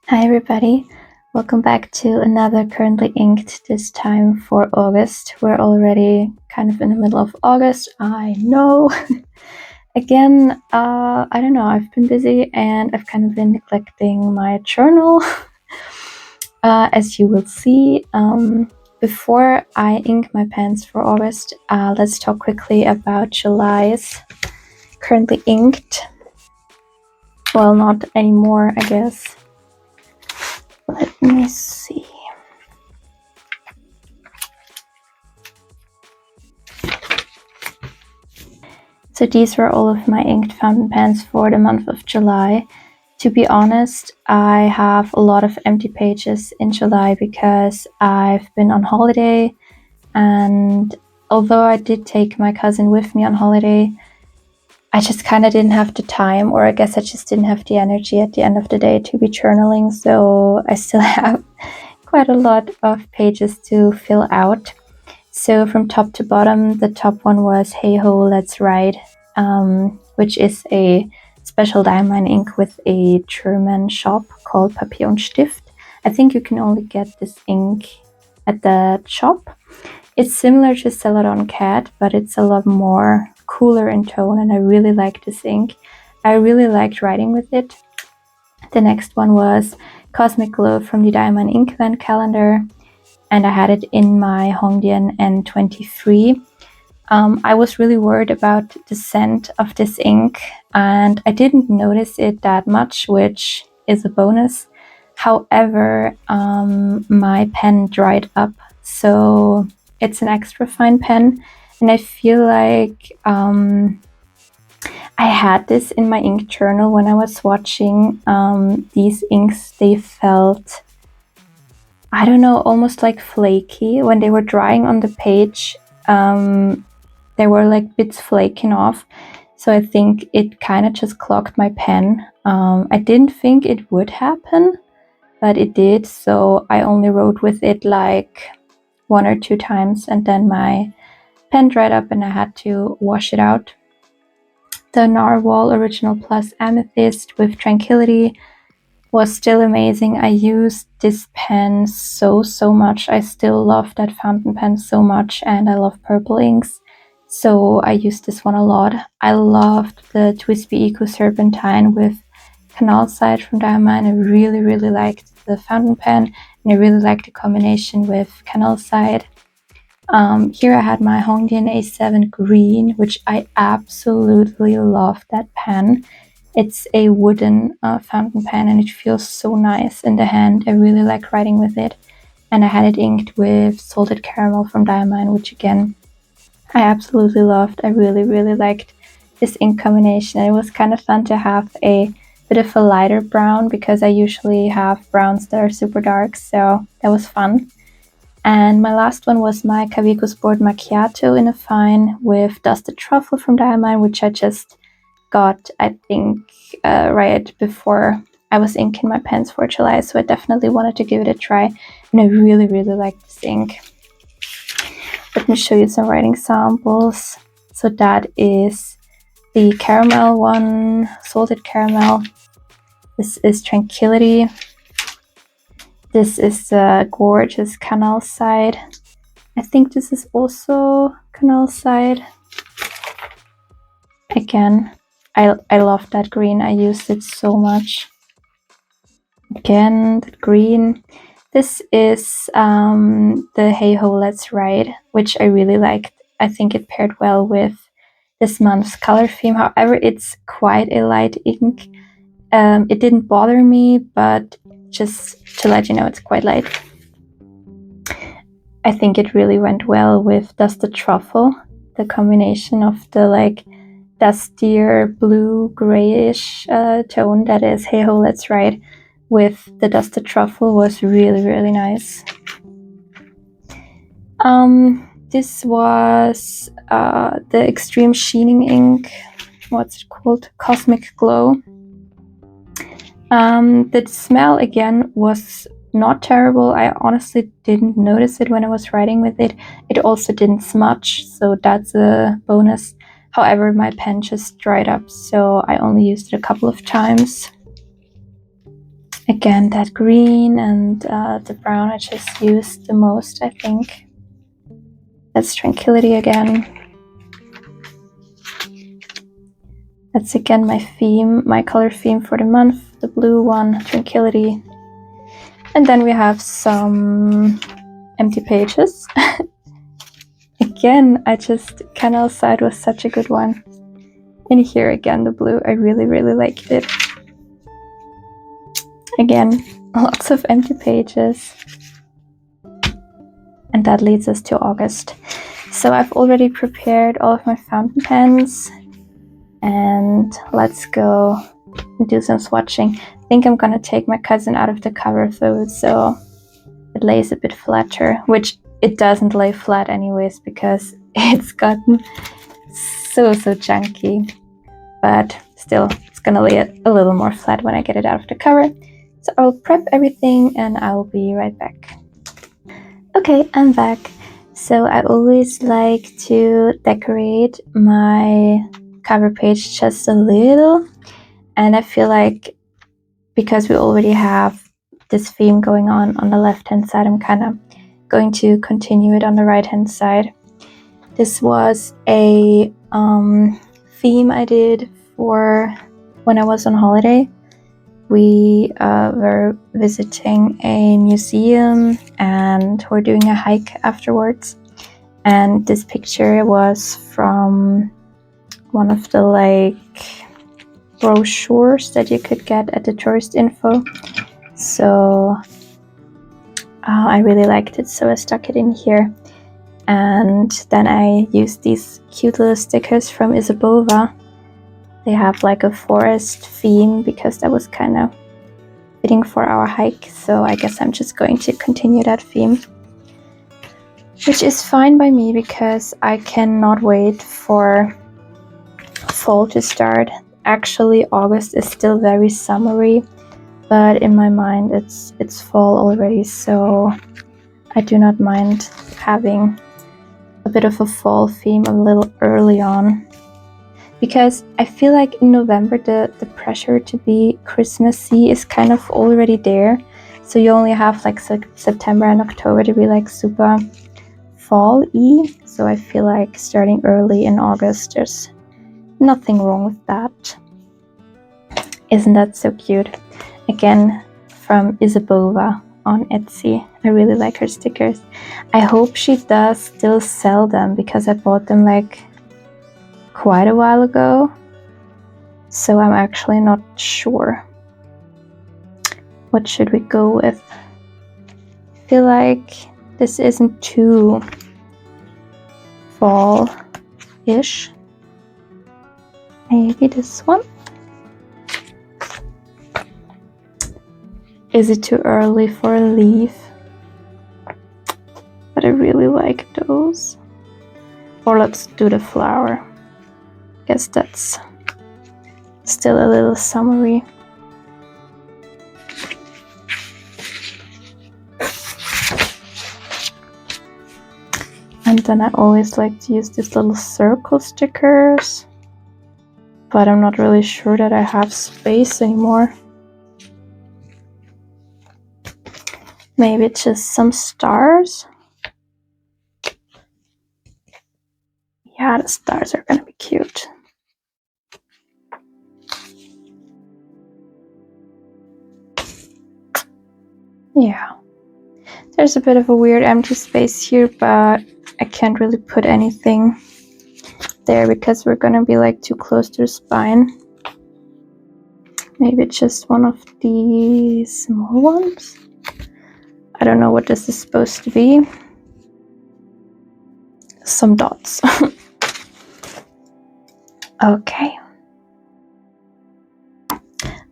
Hi everybody, welcome back to another Currently Inked, this time for August. We're already kind of in the middle of August, I know. Again, I don't know, I've been busy and I've kind of been neglecting my journal. As you will see, before I ink my pens for August, let's talk quickly about July's Currently Inked. Well, not anymore, I guess. Let me see. So these were all of my inked fountain pens for the month of July. To be honest, I have a lot of empty pages in July because I've been on holiday, and although I did take my cousin with me on holiday, I just kind of didn't have the time, or I guess I just didn't have the energy at the end of the day to be journaling, so I still have quite a lot of pages to fill out. So from top to bottom, the top one was Hey Ho, Let's Ride, which is a special Diamine ink with a German shop called Papier und Stift. I think you can only get this ink at the shop. It's similar to Celadon Cat, but it's a lot more cooler in tone, and I really like this ink. I really liked writing with it. The next one was Cosmic Glow from the Diamine Ink Event calendar, and I had it in my Hongdian N23. I was really worried about the scent of this ink, and I didn't notice it that much, which is a bonus. However, my pen dried up, so it's an extra fine pen, and I feel like I had this in my ink journal when I was swatching. These inks, they felt, I don't know, almost like flaky. When they were drying on the page, there were like bits flaking off. So I think it kind of just clogged my pen. I didn't think it would happen, but it did. So I only wrote with it like 1 or 2 times, and then my pen dried up and I had to wash it out. The Narwhal Original Plus Amethyst with Tranquility was still amazing. I used this pen so much. I still love that fountain pen so much, and I love purple inks, so I used this one a lot. I loved the Twisby Eco Serpentine with Canal Side from Diamine. I really liked the fountain pen, and I really liked the combination with Canal Side. Here I had my Hongdian A7 Green, which I absolutely love that pen. It's a wooden fountain pen, and it feels so nice in the hand. I really like writing with it. And I had it inked with Salted Caramel from Diamine, which again, I absolutely loved. I really liked this ink combination. It was kind of fun to have a bit of a lighter brown, because I usually have browns that are super dark, so that was fun. And my last one was my Kaweco Sport Macchiato in a fine with Dusted Truffle from Diamine, which I just got, I think, right before I was inking my pens for July, so I definitely wanted to give it a try, and I really like this ink. Let me show you some writing samples. So that is the caramel one, Salted Caramel. This is Tranquility. This is the gorgeous Canal Side. I think this is also Canal Side. Again, I love that green. I used it so much. Again, the green. This is the Hey Ho, Let's Ride, which I really liked. I think it paired well with this month's color theme. However, it's quite a light ink. It didn't bother me, but just to let you know, it's quite light. I think it really went well with Dusted Truffle. The combination of the like dustier blue grayish tone that is Hey Ho, Let's Ride with the Dusted Truffle was really nice. This was the Extreme Sheening ink. What's it called? Cosmic Glow. The smell again was not terrible. I honestly didn't notice it when I was writing with it. It also didn't smudge, so that's a bonus. However, my pen just dried up, so I only used it a couple of times. Again, that green and the brown I just used the most, I think. That's Tranquility again. That's again my theme, my color theme for the month, the blue one, Tranquility. And then we have some empty pages. Again, Canal Side was such a good one. And here again, the blue, I really liked it. Again, lots of empty pages. And that leads us to August. So I've already prepared all of my fountain pens. And let's go and do some swatching. I think I'm gonna take my cousin out of the cover though, so it lays a bit flatter, which it doesn't lay flat anyways because it's gotten so chunky. But still, it's gonna lay it a little more flat when I get it out of the cover. So I'll prep everything and I'll be right back. Okay, I'm back. So I always like to decorate my cover page just a little, and I feel like because we already have this theme going on the left hand side, I'm kind of going to continue it on the right hand side. This was a theme I did for when I was on holiday. We were visiting a museum and we're doing a hike afterwards, and this picture was from one of the brochures that you could get at the tourist info. So I really liked it, so I stuck it in here. And then I used these cute little stickers from Isabova. They have like a forest theme because that was kind of fitting for our hike, so I guess I'm just going to continue that theme, which is fine by me because I cannot wait for fall to start. Actually, August is still very summery, but in my mind it's fall already, so I do not mind having a bit of a fall theme a little early on, because I feel like in November the pressure to be Christmassy is kind of already there, so you only have like September and October to be like super fall-y. So I feel like starting early in August, there's nothing wrong with that. Isn't that so cute? Again, from Isabova on Etsy. I really like her stickers. I hope she does still sell them because I bought them like quite a while ago, so I'm actually not sure. What should we go with? I feel like this isn't too fall-ish. Maybe this one? Is it too early for a leaf? But I really like those. Or let's do the flower. Guess that's still a little summery. And then I always like to use these little circle stickers, but I'm not really sure that I have space anymore. Maybe just some stars. Yeah, the stars are gonna be cute. Yeah. There's a bit of a weird empty space here, but I can't really put anything there because we're gonna be like too close to the spine. Maybe just one of these small ones. I don't know what this is supposed to be. Some dots. Okay.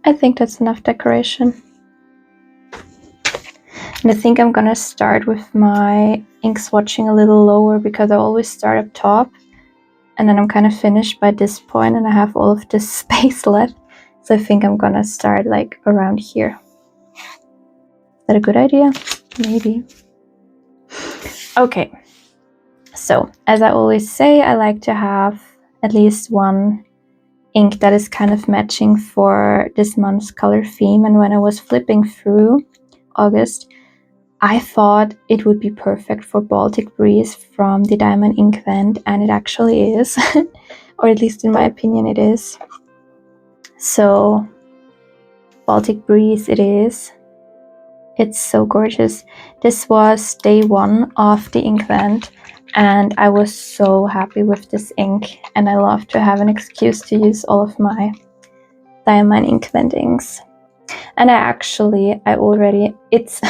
I think that's enough decoration. And I think I'm gonna start with my ink swatching a little lower because I always start up top and then I'm kind of finished by this point and I have all of this space left. So I think I'm gonna start like around here. Is that a good idea? Maybe. Okay. So as I always say, I like to have at least one ink that is kind of matching for this month's color theme, and when I was flipping through August, I thought it would be perfect for Baltic Breeze from the Diamine INKED, and it actually is, or at least in my opinion it is. So Baltic Breeze it is. It's so gorgeous. This was day 1 of the INKED, and I was so happy with this ink, and I love to have an excuse to use all of my Diamine INKED inks. And it's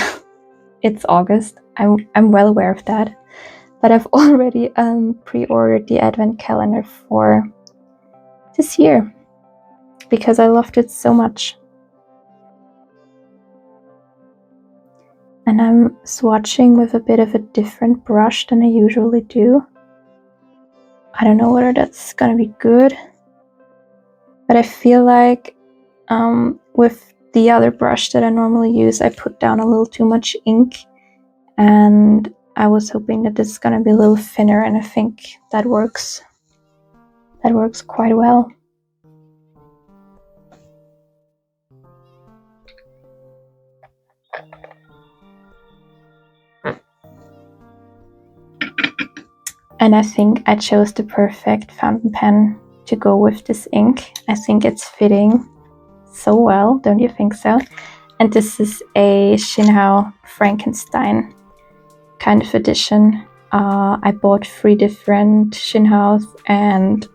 it's August. I'm well aware of that, but I've already pre-ordered the advent calendar for this year because I loved it so much. And I'm swatching with a bit of a different brush than I usually do. I don't know whether that's gonna be good, but I feel like with the other brush that I normally use, I put down a little too much ink, and I was hoping that this is gonna be a little thinner, and I think that works. That works quite well. And I think I chose the perfect fountain pen to go with this ink. I think it's fitting so well, don't you think so? And this is a Jinhao Frankenstein kind of edition. I bought 3 different Jinhaos and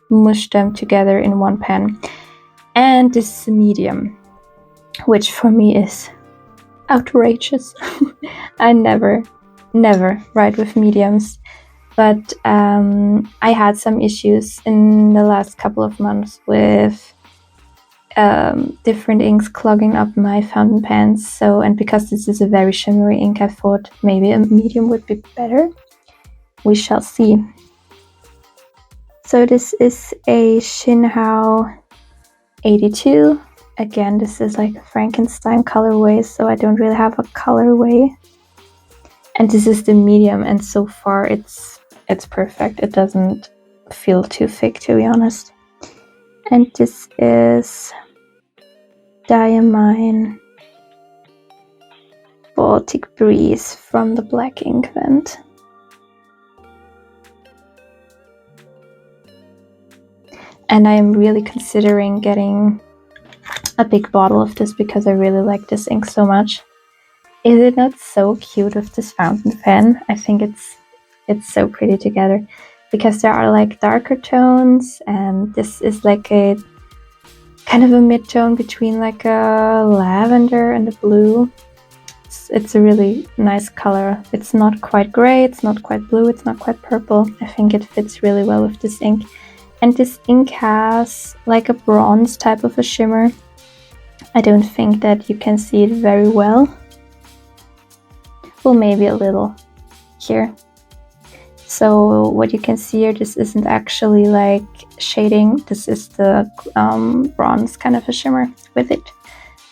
mushed them together in one pen. And this is a medium, which for me is outrageous. I never write with mediums. But I had some issues in the last couple of months with different inks clogging up my fountain pens. So, and because this is a very shimmery ink, I thought maybe a medium would be better. We shall see. So this is a Jinhao 82. Again, this is like a Frankenstein colorway, so I don't really have a colorway. And this is the medium, and so far it's perfect. It doesn't feel too thick, to be honest. And this is Diamine Baltic Breeze from the Black INKED. And I am really considering getting a big bottle of this because I really like this ink so much. Is it not so cute with this fountain pen? I think it's so pretty together because there are like darker tones, and this is like a kind of a mid-tone between like a lavender and a blue. It's a really nice color. It's not quite gray, it's not quite blue, it's not quite purple. I think it fits really well with this ink. And this ink has like a bronze type of a shimmer. I don't think that you can see it very well. Well, maybe a little here. So what you can see here, this isn't actually like shading, this is the bronze kind of a shimmer with it.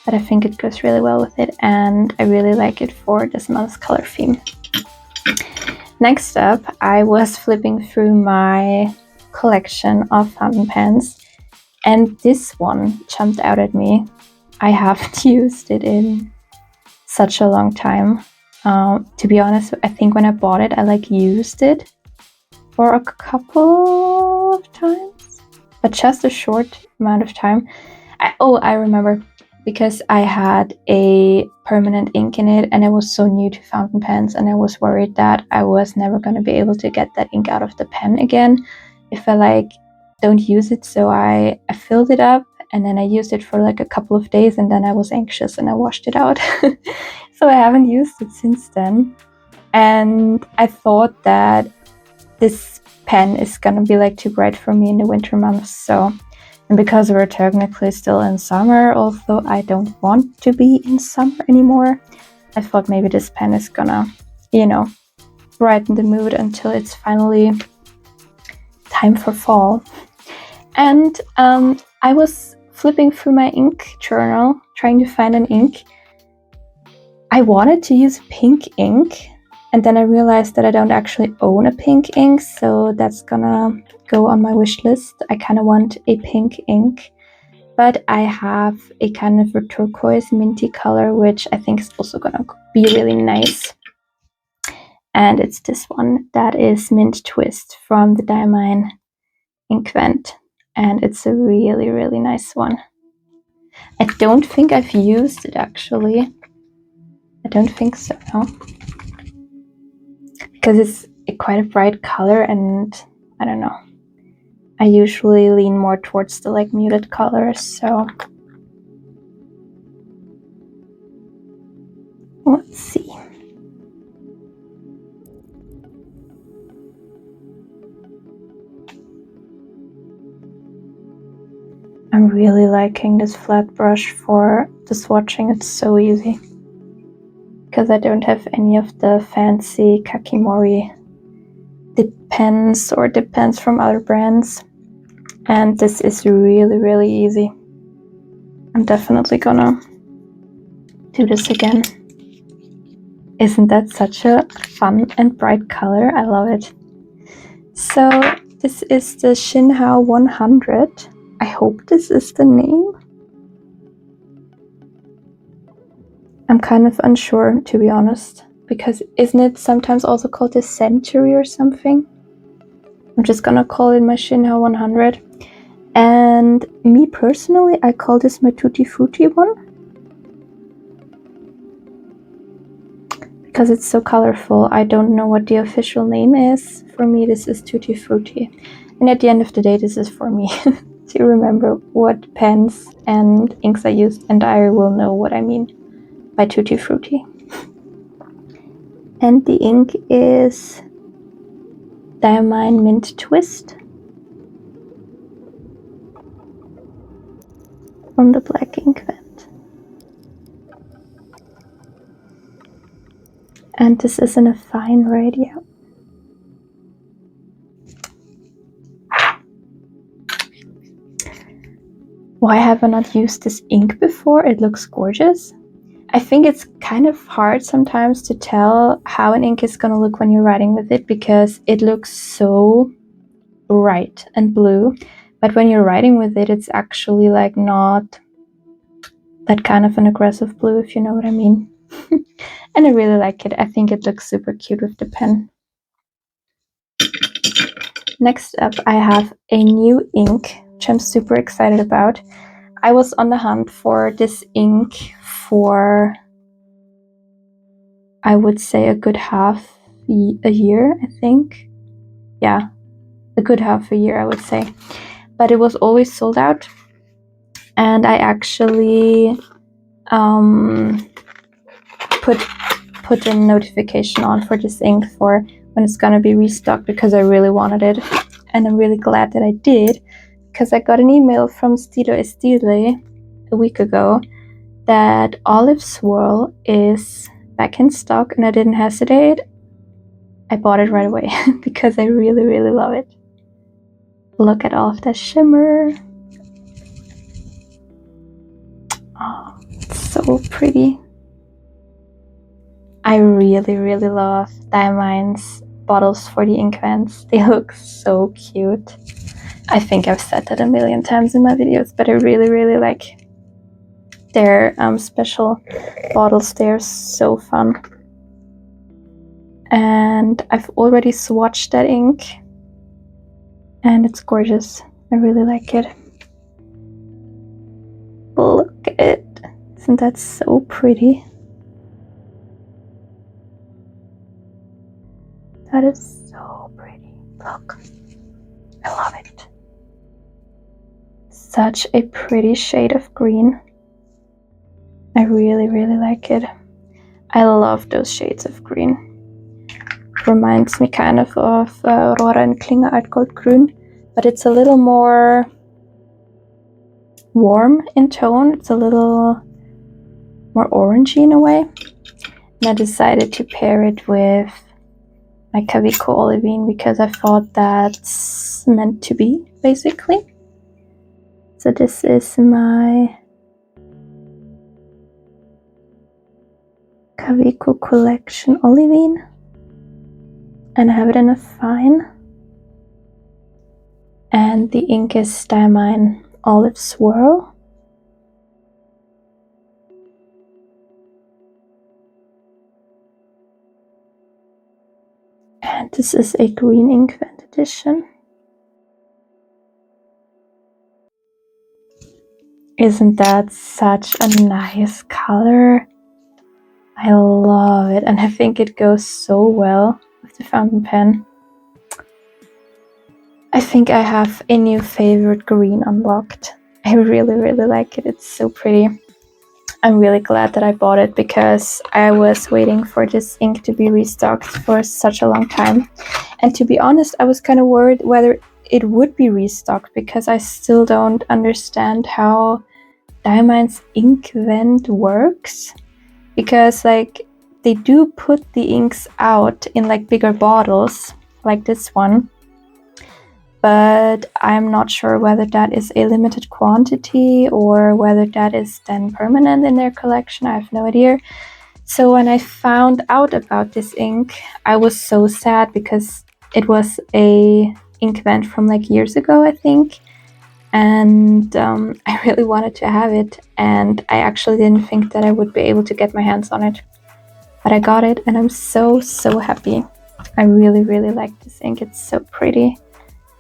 But I think it goes really well with it, and I really like it for this month's color theme. Next up, I was flipping through my collection of fountain pens, and this one jumped out at me. I haven't used it in such a long time. To be honest, I think when I bought it, I like used it for a couple of times, but just a short amount of time. I remember, because I had a permanent ink in it, and I was so new to fountain pens, and I was worried that I was never going to be able to get that ink out of the pen again if I like don't use it. So I filled it up, and then I used it for like a couple of days, and then I was anxious and I washed it out. So I haven't used it since then. And I thought that this pen is gonna be like too bright for me in the winter months. So, and because we're technically still in summer, although I don't want to be in summer anymore, I thought maybe this pen is gonna, you know, brighten the mood until it's finally time for fall. And I was flipping through my ink journal trying to find an ink. I wanted to use pink ink, And then I realized that I don't actually own a pink ink, so that's gonna go on my wish list. I kind of want a pink ink, but I have a kind of a turquoise minty color, which I think is also gonna be really nice. And it's this one that is Mint Twist from the Diamine INKED, and it's a really, really nice one. I don't think I've used it actually. I don't think so, no. Because it's quite a bright color, and I don't know. I usually lean more towards the like muted colors, so let's see. I'm really liking this flat brush for the swatching. It's so easy. Because I don't have any of the fancy Kakimori dip pens or dip pens from other brands. And this is really, really easy. I'm definitely gonna do this again. Isn't that such a fun and bright color? I love it. So this is the Jinhao 100. I hope this is the name. I'm kind of unsure, to be honest, because isn't it sometimes also called the Century or something? I'm just gonna call it my Jinhao 100. And me personally, I call this my Tutti Frutti one. Because it's so colorful. I don't know what the official name is. For me, this is Tutti Frutti. And at the end of the day, this is for me to remember what pens and inks I used, and I will know what I mean by Tutti Frutti. And the ink is Diamine Mint Twist from the black ink pen. And this is in a fine radio. Why have I not used this ink before? It looks gorgeous. I think it's kind of hard sometimes to tell how an ink is going to look when you're writing with it, because it looks so bright and blue, but when you're writing with it, it's actually like not that kind of an aggressive blue, if you know what I mean. And I really like it. I think it looks super cute with the pen. Next up, I have a new ink, which I'm super excited about. I was on the hunt for this ink for, I would say, a good half a year, I think. Yeah, a good half a year, I would say. But it was always sold out. And I actually put a notification on for this ink for when it's gonna be restocked, because I really wanted it. And I'm really glad that I did, because I got an email from Stilo Estile a week ago that Olive Swirl is back in stock, and I didn't hesitate. I bought it right away because I really, really love it. Look at all of that shimmer. Oh, it's so pretty. I really, really love Diamine's bottles for the ink pens. They look so cute. I think I've said that a million times in my videos, but I really, really like their special bottles. They're so fun. And I've already swatched that ink, and it's gorgeous. I really like it. Look at it. Isn't that so pretty? That is so pretty. Look. I love it. Such a pretty shade of green. I really, really like it. I love those shades of green. Reminds me kind of Rora and Klinger Altgoldgrün, but it's a little more warm in tone. It's a little more orangey in a way. And I decided to pair it with my Kaweco Olivine, because I thought that's meant to be, basically. So this is my Kaweco collection Olivine. and I have it in a fine. And the ink is Diamine Olive Swirl. And this is a green ink vent edition. Isn't that such a nice color? I love it, and I think it goes so well with the fountain pen. I think I have a new favorite green unlocked. I really, really like it. It's so pretty. I'm really glad that I bought it because I was waiting for this ink to be restocked for such a long time. And to be honest, I was kind of worried whether it would be restocked because I still don't understand how Diamine's ink vent works. Because like they do put the inks out in like bigger bottles like this one, but I'm not sure whether that is a limited quantity or whether that is then permanent in their collection. I have no idea. So when I found out about this ink, I was so sad because it was a ink vent from like years ago, I think. And I really wanted to have it, and I actually didn't think that I would be able to get my hands on it. But I got it, and I'm so, so happy. I really, really like this ink. It's so pretty.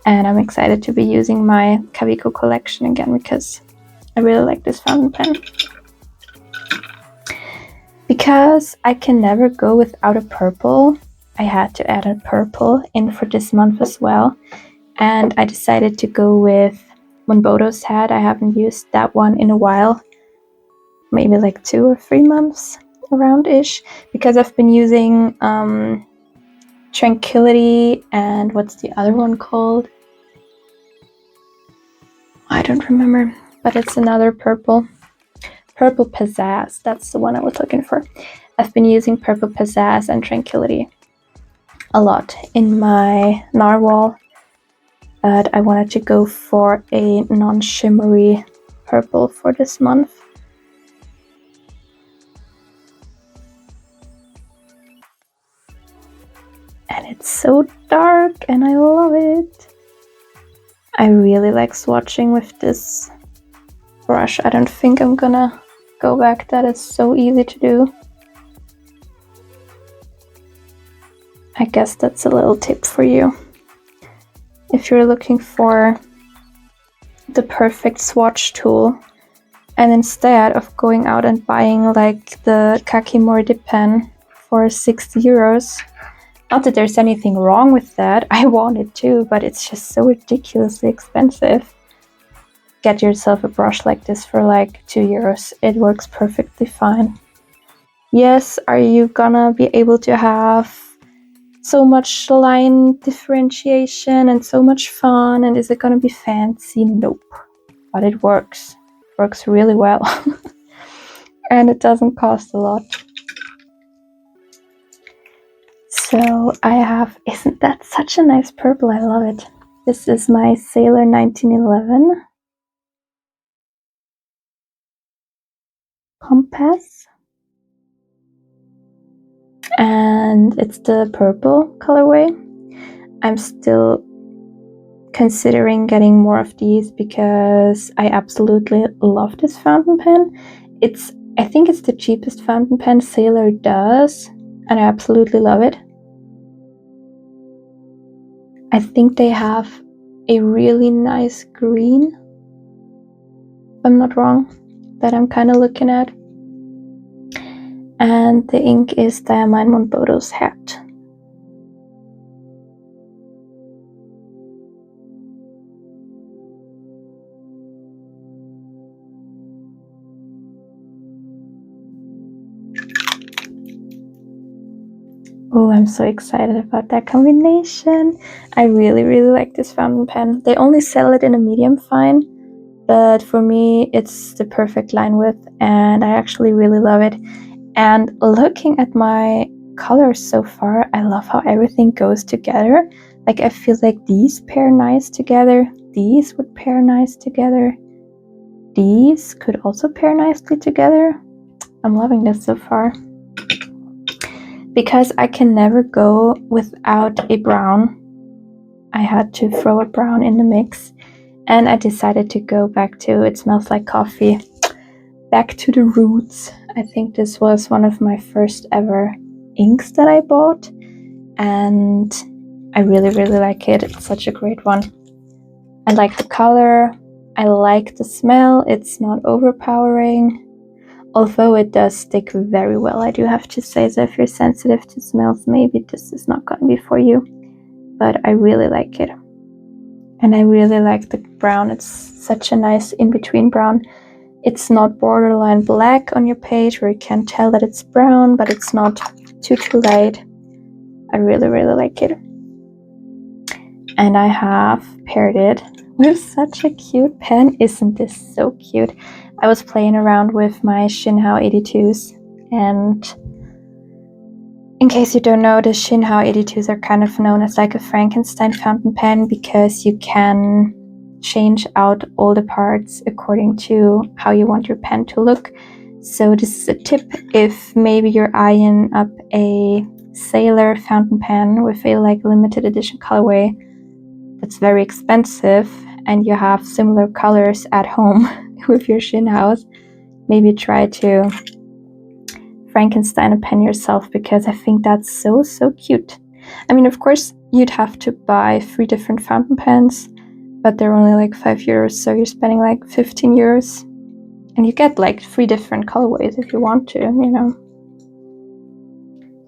And I'm excited to be using my Kaweco collection again because I really like this fountain pen. Because I can never go without a purple, I had to add a purple in for this month as well. And I decided to go with Monboddos hat. I haven't used that one in a while. Maybe like 2 or 3 months around-ish. Because I've been using Tranquility and what's the other one called? I don't remember, but it's another purple. Purple Pizzazz, that's the one I was looking for. I've been using Purple Pizzazz and Tranquility a lot in my narwhal, but I wanted to go for a non-shimmery purple for this month. And it's so dark and I love it. I really like swatching with this brush. I don't think I'm gonna go back. That is so easy to do. I guess that's a little tip for you. If you're looking for the perfect swatch tool, and instead of going out and buying like the Kakimori dip pen for 60 euros, not that there's anything wrong with that, I want it too, but it's just so ridiculously expensive. Get yourself a brush like this for like 2 euros. It works perfectly fine. Yes, are you gonna be able to have so much line differentiation and so much fun, and is it gonna be fancy? Nope. But it works. It works really well. And it doesn't cost a lot. So I have, isn't that such a nice purple? I love it. This is my Sailor 1911 compass. And it's the purple colorway. I'm still considering getting more of these because I absolutely love this fountain pen. I think it's the cheapest fountain pen Sailor does, and I absolutely love it. I think they have a really nice green, if I'm not wrong, that I'm kind of looking at. And the ink is Diamine Monboddos hat. Oh, I'm so excited about that combination. I really, really like this fountain pen. They only sell it in a medium fine, but for me, it's the perfect line width, and I actually really love it. And looking at my colors so far, I love how everything goes together. Like, I feel like these pair nice together. These would pair nice together. These could also pair nicely together. I'm loving this so far. because I can never go without a brown, I had to throw a brown in the mix, and I decided to go back to It Smells Like Coffee, back to the roots. I think this was one of my first ever inks that I bought, and I really like it. It's such a great one. I like the color, I like the smell, it's not overpowering, although it does stick very well, I do have to say. So if you're sensitive to smells, maybe this is not gonna be for you, but I really like it. And I really like the brown. It's such a nice in-between brown. It's not borderline black on your page where you can tell that it's brown, but it's not too light. I really like it. And I have paired it with such a cute pen. Isn't this so cute? I was playing around with my Jinhao 82s, and in case you don't know, the Jinhao 82s are kind of known as like a Frankenstein fountain pen because you can change out all the parts according to how you want your pen to look. So this is a tip if maybe you're eyeing up a sailor fountain pen with a like limited edition colorway that's very expensive and you have similar colors at home with your Jinhaos, maybe try to Frankenstein a pen yourself, because I think that's so cute. I mean, of course, you'd have to buy 3 different fountain pens, but they're only like €5, so you're spending like €15, and you get like 3 different colorways if you want to, you know.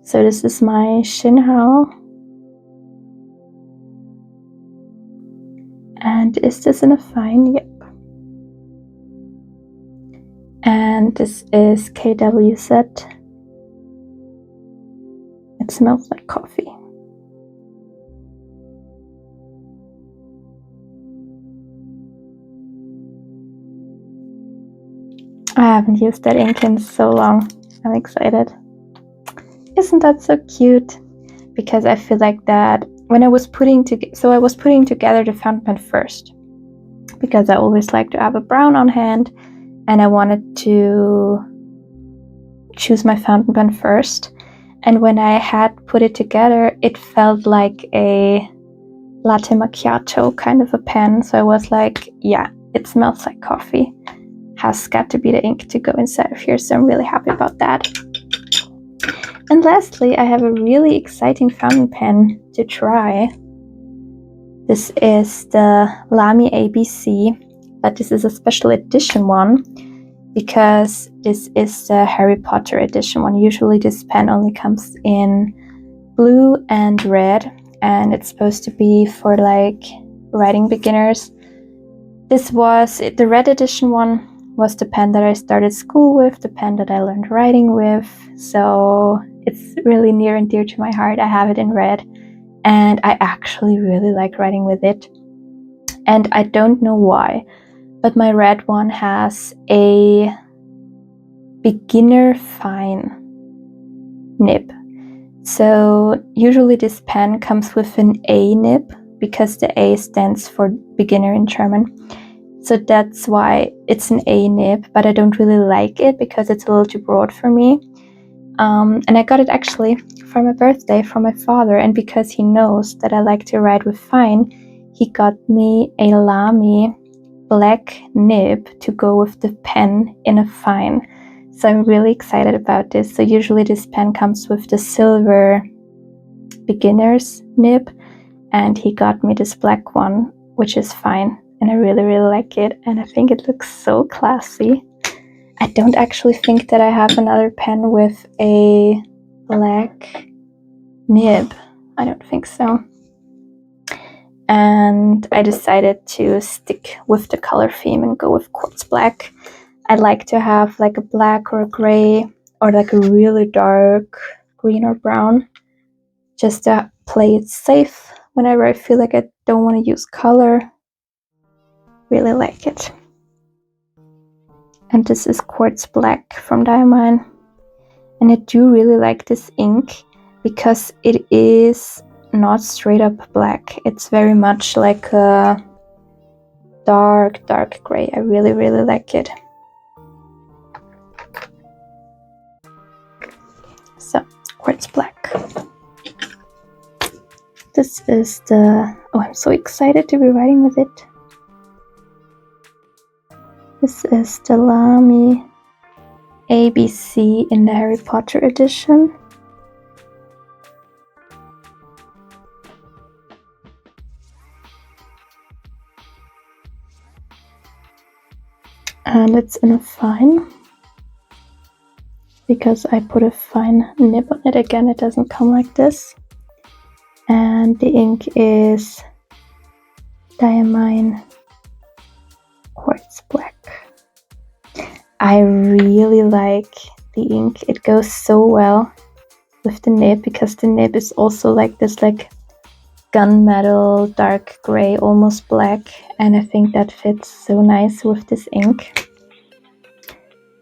So this is my Jinhao. And is this in a fine? Yep. And this is KWZ. It smells like coffee. I haven't used that ink in so long. I'm excited. Isn't that so cute? Because I feel like that when I was putting together the fountain pen first, because I always like to have a brown on hand, and I wanted to choose my fountain pen first. And when I had put it together, it felt like a latte macchiato kind of a pen. So I was like, yeah, it smells like coffee. Has got to be the ink to go inside of here. So I'm really happy about that. And lastly, I have a really exciting fountain pen to try. This is the Lamy ABC, but this is a special edition one because this is the Harry Potter edition one. Usually this pen only comes in blue and red, and it's supposed to be for like writing beginners. This was the red edition one, was the pen that I started school with, the pen that I learned writing with, so it's really near and dear to my heart. I have it in red, and I actually really like writing with it. And I don't know why, but my red one has a beginner fine nib. So usually this pen comes with an A nib, because the A stands for beginner in German. So that's why it's an A nib, but I don't really like it because it's a little too broad for me. And I got it actually for my birthday from my father, and because he knows that I like to write with fine, he got me a Lamy black nib to go with the pen in a fine. So I'm really excited about this. So usually this pen comes with the silver beginner's nib, and he got me this black one, which is fine. And I really like it, and I think it looks so classy. I don't actually think that I have another pen with a black nib. I don't think so. And I decided to stick with the color theme and go with Quartz black. I like to have like a black or a gray or like a really dark green or brown, just to play it safe whenever I feel like I don't want to use color. Really like it. And this is Quartz black from Diamine. And I do really like this ink because it is not straight up black. It's very much like a dark gray. I really like it. So, Quartz black. this is the... Oh, I'm so excited to be writing with it. This is the Lamy ABC in the Harry Potter edition. And it's in a fine, because I put a fine nib on it. Again, it doesn't come like this. And the ink is Diamine Quartz Black. I really like the ink. It goes so well with the nib, because the nib is also like this like gunmetal, dark gray, almost black, and I think that fits so nice with this ink.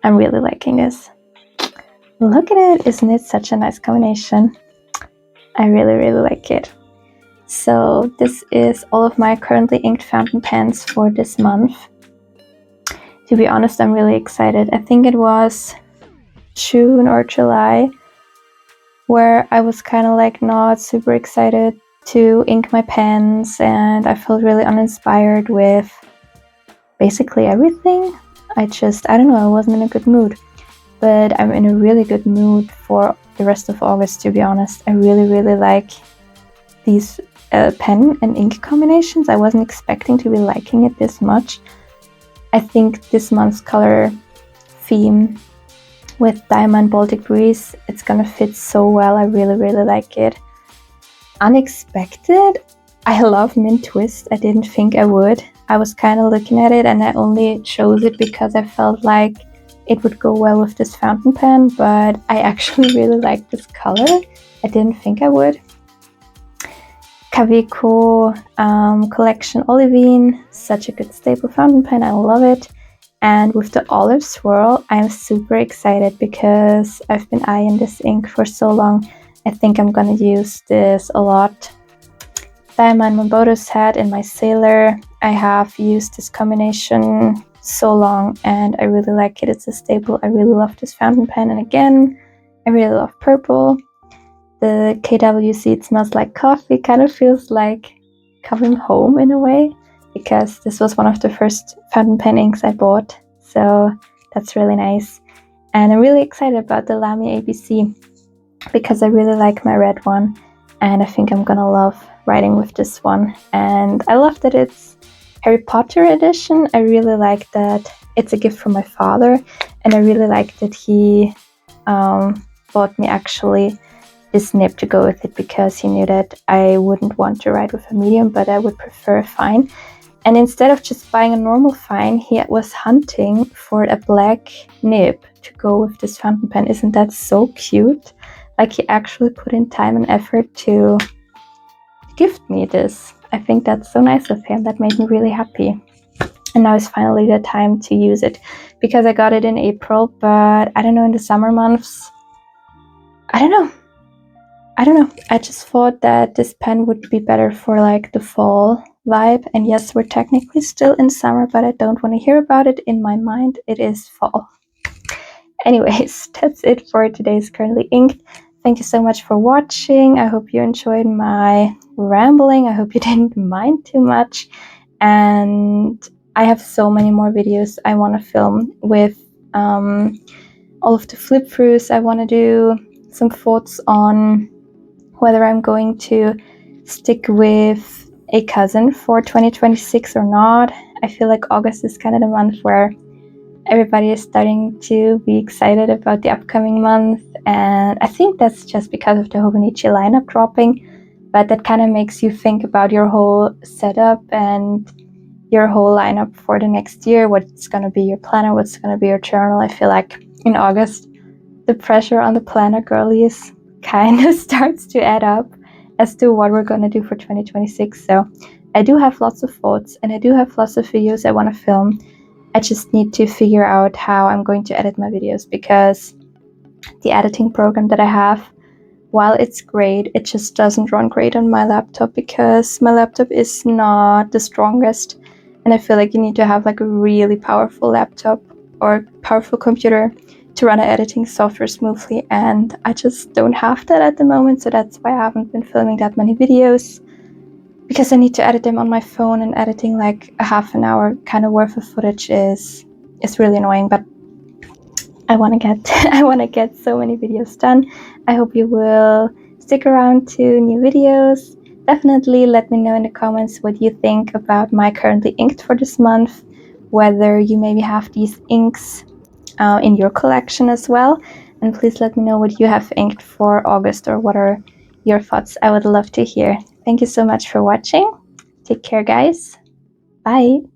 I'm really liking this. Look at it, isn't it such a nice combination? I really like it. So this is all of my currently inked fountain pens for this month. To be honest, I'm really excited. I think it was June or July where I was kind of like not super excited to ink my pens, and I felt really uninspired with basically everything. I don't know, I wasn't in a good mood. But I'm in a really good mood for the rest of August, to be honest. I really like these pen and ink combinations. I wasn't expecting to be liking it this much. I think this month's color theme with Diamine Baltic Breeze, it's gonna fit so well. I really like it. Unexpected, I love Mint Twist. I didn't think I would. I was kind of looking at it and I only chose it because I felt like it would go well with this fountain pen, but I actually really like this color. I didn't think I would. Kaweco collection Olivine, such a good staple fountain pen, I love it. And with the olive swirl, I'm super excited because I've been eyeing this ink for so long. I think I'm gonna use this a lot. Diamine Monboddos had in my Sailor. I have used this combination so long and I really like it. It's a staple. I really love this fountain pen, and again, I really love purple. The KWC, it smells like coffee, kind of feels like coming home in a way, because this was one of the first fountain pen inks I bought, so that's really nice. And I'm really excited about the Lamy ABC because I really like my red one, and I think I'm gonna love writing with this one. And I love that it's Harry Potter edition. I really like that it's a gift from my father, and I really like that he bought me actually this nib to go with it, because he knew that I wouldn't want to write with a medium, but I would prefer a fine. And instead of just buying a normal fine, he was hunting for a black nib to go with this fountain pen. Isn't that so cute? Like, he actually put in time and effort to gift me this. I think that's so nice of him. That made me really happy. And now is finally the time to use it, because I got it in April, but I don't know, in the summer months, I don't know. I just thought that this pen would be better for like the fall vibe. And yes, we're technically still in summer, but I don't want to hear about it. In my mind, it is fall. Anyways, that's it for today's Currently Inked. Thank you so much for watching. I hope you enjoyed my rambling. I hope you didn't mind too much. And I have so many more videos I want to film with all of the flip throughs. I want to do some thoughts on whether I'm going to stick with a cousin for 2026 or not. I feel like August is kind of the month where everybody is starting to be excited about the upcoming month, and I think that's just because of the Hobonichi lineup dropping, but that kind of makes you think about your whole setup and your whole lineup for the next year. What's going to be your planner, what's going to be your journal. I feel like in August the pressure on the planner girlies kind of starts to add up as to what we're going to do for 2026. So I do have lots of thoughts and I do have lots of videos I want to film. I just need to figure out how I'm going to edit my videos, because the editing program that I have, while it's great, it just doesn't run great on my laptop, because my laptop is not the strongest, and I feel like you need to have like a really powerful laptop or powerful computer to run an editing software smoothly, and I just don't have that at the moment, so that's why I haven't been filming that many videos. because I need to edit them on my phone, and editing like a half an hour kind of worth of footage is really annoying, but I want to get I want to get so many videos done. I hope you will stick around to new videos. Definitely let me know in the comments what you think about my currently inked for this month, whether you maybe have these inks in your collection as well, and please let me know what you have inked for August, or what are your thoughts. I would love to hear. Thank you so much for watching. Take care, guys. Bye.